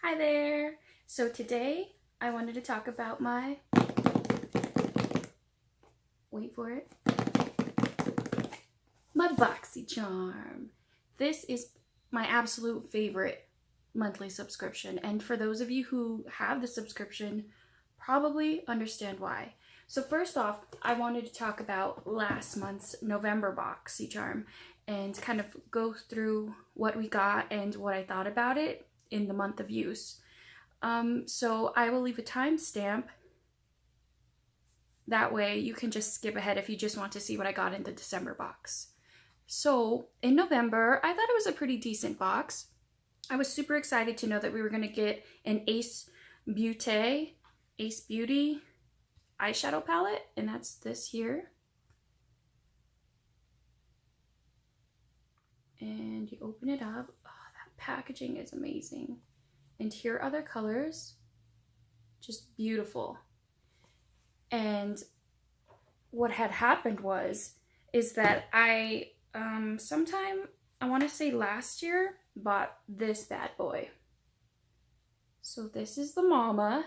Hi there! So today I wanted to talk about my, wait for it, my BoxyCharm. This is my absolute favorite monthly subscription, and for those of you who have the subscription, probably understand why. So first off, I wanted to talk about last month's November BoxyCharm and kind of go through what we got and what I thought about it in the month of use. So I will leave a timestamp. That way you can just skip ahead if you just want to see what I got in the December box. So in November, I thought it was a pretty decent box. I was super excited to know that we were going to get an Ace Beauty eyeshadow palette, and that's this here. And you open it up. Oh, that packaging is amazing. And here are their colors. Just beautiful. And what had happened is that I sometime, I want to say last year, bought this bad boy. So this is the mama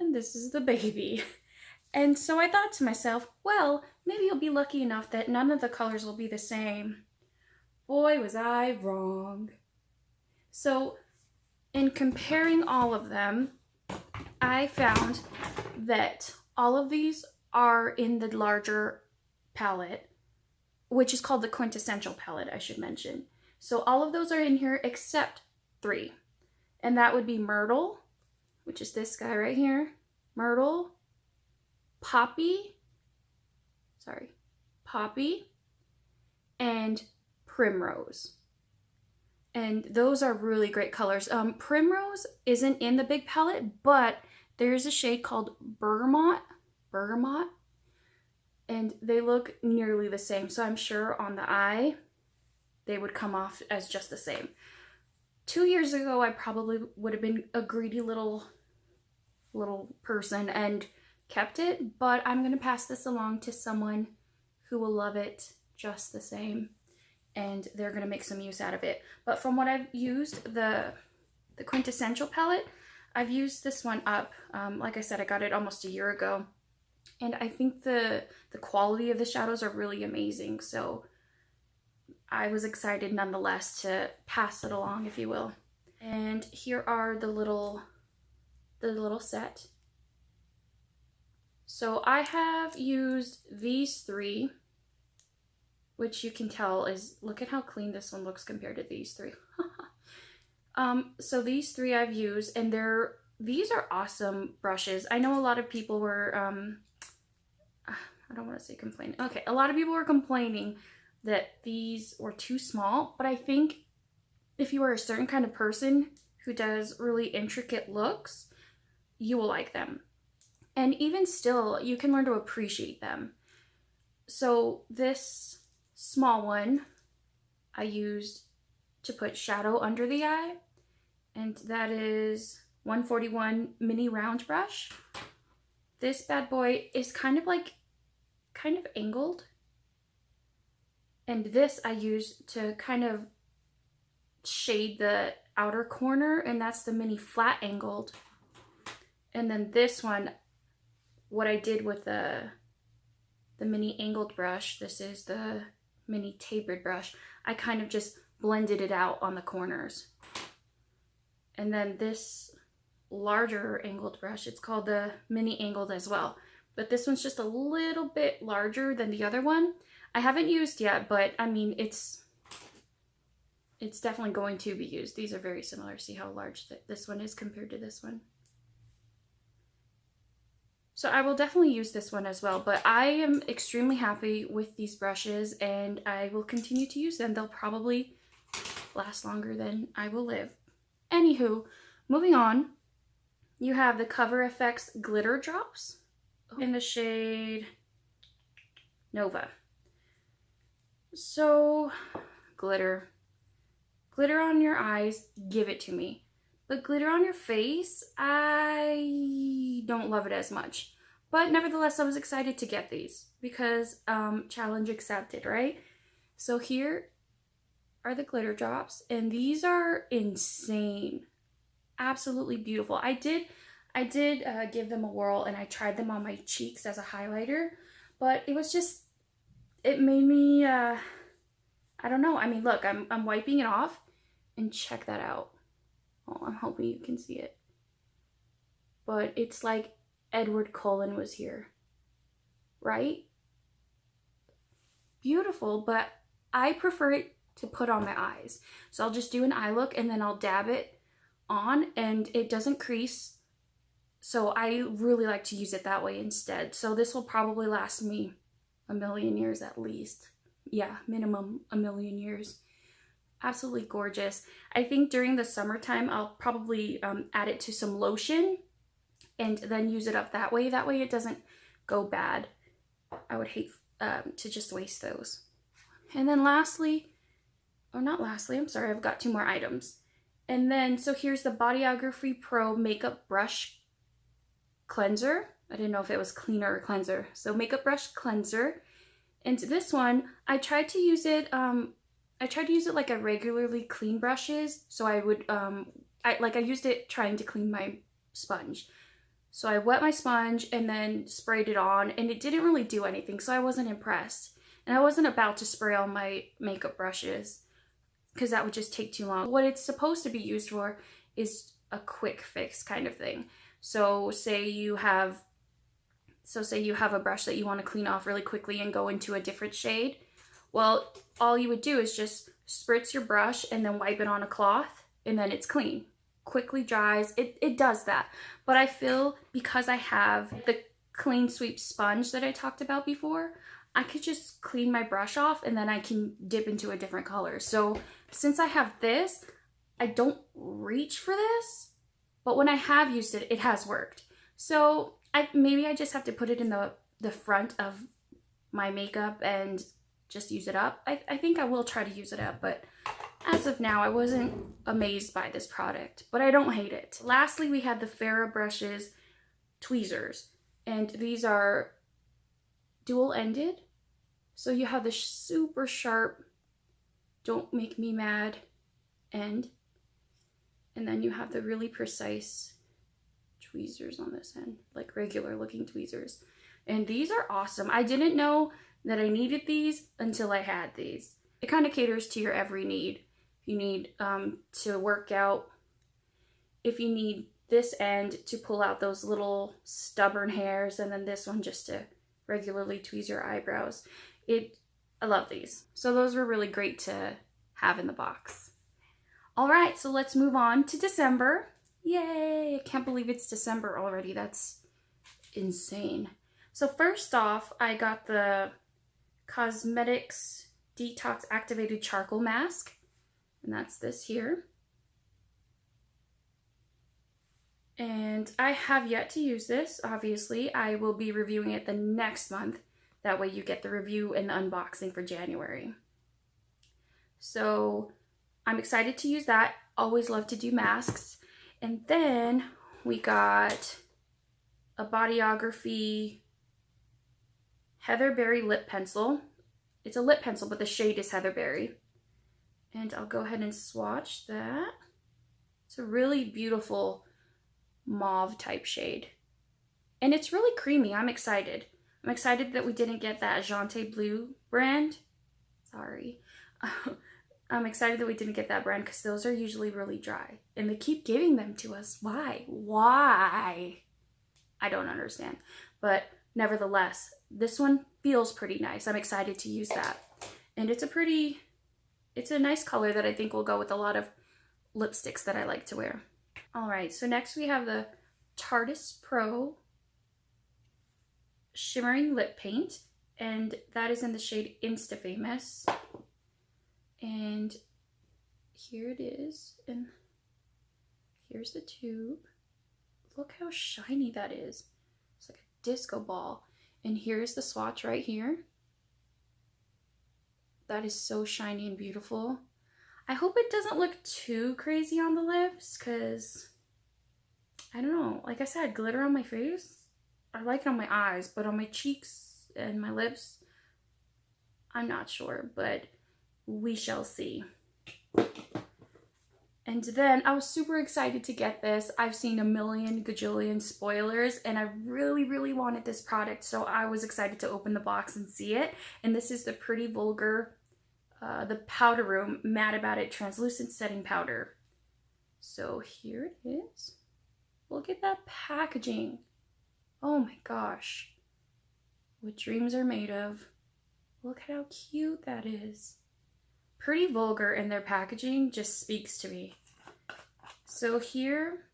and this is the baby. And so I thought to myself, well, maybe you'll be lucky enough that none of the colors will be the same. Boy, was I wrong. So in comparing all of them, I found that all of these are in the larger palette, which is called the Quintessential palette, I should mention. So all of those are in here except 3. And that would be Myrtle, which is this guy right here. Myrtle, Poppy, and Primrose. And those are really great colors. Primrose isn't in the big palette, but there's a shade called Bergamot, and they look nearly the same. So I'm sure on the eye, they would come off as just the same. 2 years ago, I probably would have been a greedy little person and kept it, but I'm gonna pass this along to someone who will love it just the same, and they're gonna make some use out of it. But from what I've used, the Quintessential palette, I've used this one up. Like I said, I got it almost a year ago, and I think the quality of the shadows are really amazing. So I was excited nonetheless to pass it along, if you will. And here are the little set. So I have used these 3, which you can tell is, look at how clean this one looks compared to these 3. So these 3 I've used, and these are awesome brushes. I know a lot of people were, I don't want to say complaining. Okay, a lot of people were complaining that these were too small, but I think if you are a certain kind of person who does really intricate looks, you will like them. And even still, you can learn to appreciate them. So this small one I used to put shadow under the eye, and that is 141 mini round brush. This bad boy is kind of angled, and this I use to kind of shade the outer corner, and that's the mini flat angled. And then this one, what I did with the mini angled brush, this is the mini tapered brush, I kind of just blended it out on the corners. And then this larger angled brush, it's called the mini angled as well, but this one's just a little bit larger than the other one. I haven't used yet, but I mean, it's definitely going to be used. These are very similar. See how large this one is compared to this one. So I will definitely use this one as well, but I am extremely happy with these brushes, and I will continue to use them. They'll probably last longer than I will live. Anywho, moving on, you have the Cover FX glitter drops in the shade Nova. So glitter on your eyes, give it to me. But glitter on your face, I don't love it as much. But nevertheless, I was excited to get these because challenge accepted, right? So here are the glitter drops, and these are insane. absolutely beautiful. I did give them a whirl, and I tried them on my cheeks as a highlighter, but it was just, it made me, I don't know. I mean, look, I'm wiping it off, and check that out. Oh, I'm hoping you can see it. But it's like Edward Cullen was here, right? Beautiful, but I prefer it to put on my eyes. So I'll just do an eye look, and then I'll dab it on, and it doesn't crease. So I really like to use it that way instead. So this will probably last me a million years at least. Yeah, minimum a million years. Absolutely gorgeous. I think during the summertime, I'll probably add it to some lotion and then use it up that way. That way it doesn't go bad. I would hate to just waste those. And then lastly, or not lastly, I'm sorry, I've got 2 more items. And then, so here's the Bodyography Pro Makeup Brush Cleanser. I didn't know if it was cleaner or cleanser. So Makeup Brush Cleanser. And this one, I tried to use it like I regularly clean brushes. So I would, I used it trying to clean my sponge. So I wet my sponge and then sprayed it on, and it didn't really do anything, so I wasn't impressed. And I wasn't about to spray on my makeup brushes because that would just take too long. What it's supposed to be used for is a quick fix kind of thing. So say you have a brush that you want to clean off really quickly and go into a different shade. Well, all you would do is just spritz your brush and then wipe it on a cloth, and then it's clean. Quickly dries. It does that. But I feel because I have the Clean Sweep sponge that I talked about before, I could just clean my brush off and then I can dip into a different color. So since I have this, I don't reach for this, but when I have used it, it has worked. So maybe I just have to put it in the front of my makeup and just use it up. I think I will try to use it up, but as of now, I wasn't amazed by this product, but I don't hate it. Lastly, we have the Farrah Brushes tweezers, and these are dual-ended. So you have the super sharp, don't make me mad end, and then you have the really precise tweezers on this end, like regular looking tweezers. And these are awesome. I didn't know that I needed these until I had these. It kind of caters to your every need. If you need to work out, if you need this end to pull out those little stubborn hairs, and then this one just to regularly tweeze your eyebrows. I love these. So those were really great to have in the box. All right, so let's move on to December. Yay, I can't believe it's December already. That's insane. So first off, I got the Cosmetics Detox Activated Charcoal Mask, and that's this here. And I have yet to use this, obviously. I will be reviewing it the next month. That way you get the review and the unboxing for January. So I'm excited to use that. Always love to do masks. And then we got a Bodyography Heatherberry lip pencil. It's a lip pencil, but the shade is Heatherberry. And I'll go ahead and swatch that. It's a really beautiful mauve type shade. And it's really creamy. I'm excited. I'm excited that we didn't get that Jante Blue brand. Sorry. I'm excited that we didn't get that brand because those are usually really dry. And they keep giving them to us. Why? Why? I don't understand. But nevertheless, this one feels pretty nice. I'm excited to use that. And it's a nice color that I think will go with a lot of lipsticks that I like to wear. All right, so next we have the Tarteist Pro Shimmering Lip Paint, and that is in the shade Insta Famous. And here it is, and here's the tube. Look how shiny that is. It's like a disco ball. And here's the swatch right here. That is so shiny and beautiful. I hope it doesn't look too crazy on the lips, because I don't know, like I said, glitter on my face, I like it on my eyes, but on my cheeks and my lips, I'm not sure, but we shall see. And then I was super excited to get this. I've seen a million gajillion spoilers and I really, really wanted this product. So I was excited to open the box and see it. And this is the Pretty Vulgar, the Powder Room Mad About It Translucent Setting Powder. So here it is. Look at that packaging. Oh my gosh. What dreams are made of. Look at how cute that is. Pretty Vulgar in their packaging just speaks to me. So here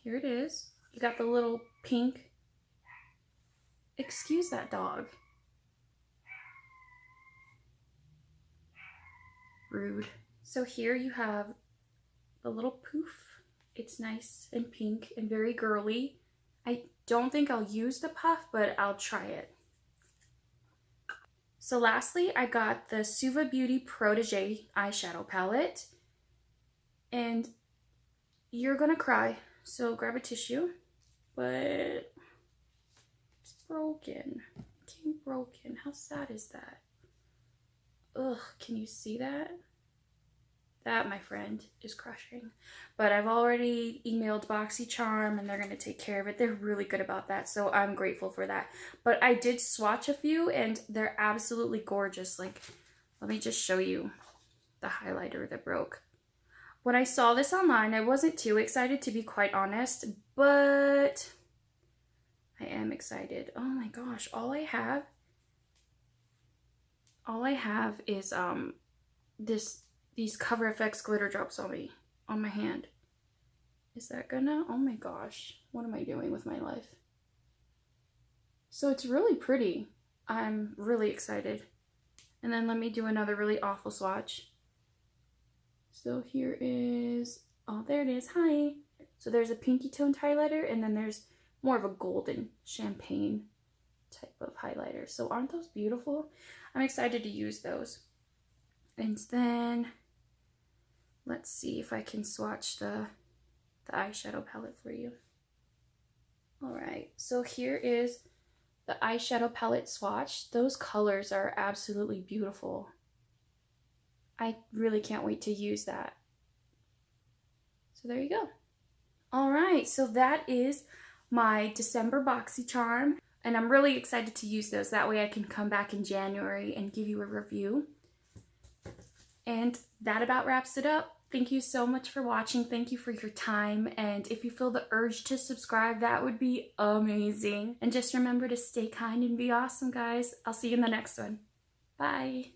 it is. You got the little pink. Excuse that dog. Rude. So here you have the little poof. It's nice and pink and very girly. I don't think I'll use the puff, but I'll try it. So lastly, I got the Suva Beauty Protege eyeshadow palette. And you're gonna cry, so grab a tissue. But it's broken. It came broken. How sad is that? Ugh, can you see that? That, my friend, is crushing. But I've already emailed BoxyCharm and they're going to take care of it. They're really good about that, so I'm grateful for that. But I did swatch a few and they're absolutely gorgeous. Like, let me just show you the highlighter that broke. When I saw this online, I wasn't too excited, to be quite honest, but I am excited. Oh my gosh, all I have is these Cover FX glitter drops on my hand. Is that gonna? Oh my gosh, what am I doing with my life? So it's really pretty. I'm really excited. And then let me do another really awful swatch. So here is, oh, there it is. Hi. So there's a pinky toned highlighter and then there's more of a golden champagne type of highlighter. So aren't those beautiful? I'm excited to use those. And then let's see if I can swatch the eyeshadow palette for you. All right, so here is the eyeshadow palette swatch. Those colors are absolutely beautiful. I really can't wait to use that. So there you go. All right, so that is my December BoxyCharm, and I'm really excited to use those. That way I can come back in January and give you a review. And that about wraps it up. Thank you so much for watching. Thank you for your time. And if you feel the urge to subscribe, that would be amazing. And just remember to stay kind and be awesome, guys. I'll see you in the next one. Bye.